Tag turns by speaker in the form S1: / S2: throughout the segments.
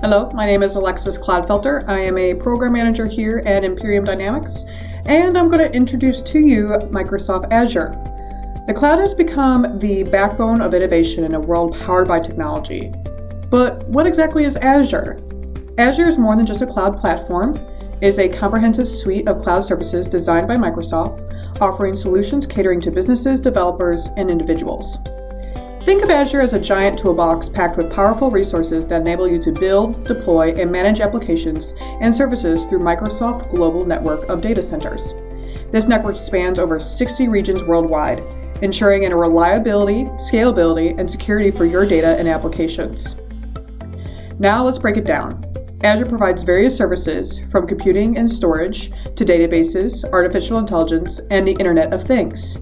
S1: Hello, my name is Alexis Clodfelter. I am a program manager here at Imperium Dynamics, and I'm going to introduce to you Microsoft Azure. The cloud has become the backbone of innovation in a world powered by technology. But what exactly is Azure? Azure is more than just a cloud platform. It is a comprehensive suite of cloud services designed by Microsoft, offering solutions catering to businesses, developers, and individuals. Think of Azure as a giant toolbox packed with powerful resources that enable you to build, deploy, and manage applications and services through Microsoft's global network of data centers. This network spans over 60 regions worldwide, ensuring reliability, scalability, and security for your data and applications. Now let's break it down. Azure provides various services from computing and storage to databases, artificial intelligence, and the Internet of Things.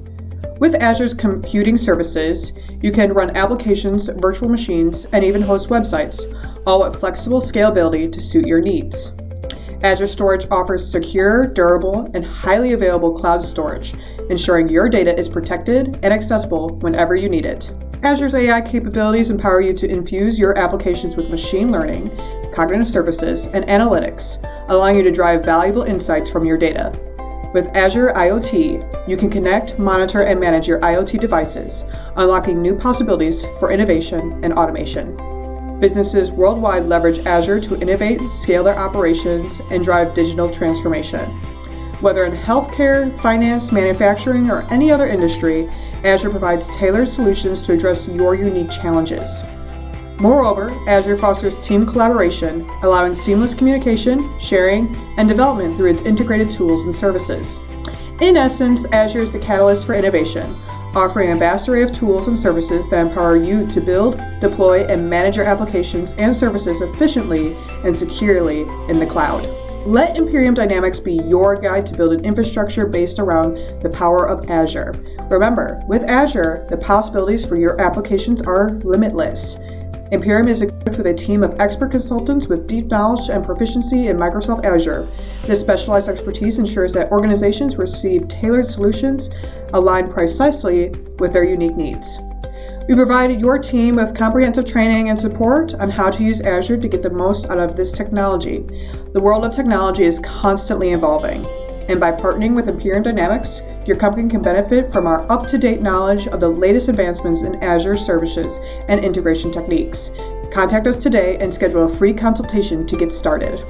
S1: With Azure's computing services, you can run applications, virtual machines, and even host websites, all with flexible scalability to suit your needs. Azure Storage offers secure, durable, and highly available cloud storage, ensuring your data is protected and accessible whenever you need it. Azure's AI capabilities empower you to infuse your applications with machine learning, cognitive services, and analytics, allowing you to drive valuable insights from your data. With Azure IoT, you can connect, monitor, and manage your IoT devices, unlocking new possibilities for innovation and automation. Businesses worldwide leverage Azure to innovate, scale their operations, and drive digital transformation. Whether in healthcare, finance, manufacturing, or any other industry, Azure provides tailored solutions to address your unique challenges. Moreover, Azure fosters team collaboration, allowing seamless communication, sharing, and development through its integrated tools and services. In essence, Azure is the catalyst for innovation, offering a vast array of tools and services that empower you to build, deploy, and manage your applications and services efficiently and securely in the cloud. Let Imperium Dynamics be your guide to build an infrastructure based around the power of Azure. Remember, with Azure, the possibilities for your applications are limitless. Imperium is equipped with a team of expert consultants with deep knowledge and proficiency in Microsoft Azure. This specialized expertise ensures that organizations receive tailored solutions aligned precisely with their unique needs. We provide your team with comprehensive training and support on how to use Azure to get the most out of this technology. The world of technology is constantly evolving, and by partnering with Imperium Dynamics, your company can benefit from our up-to-date knowledge of the latest advancements in Azure services and integration techniques. Contact us today and schedule a free consultation to get started.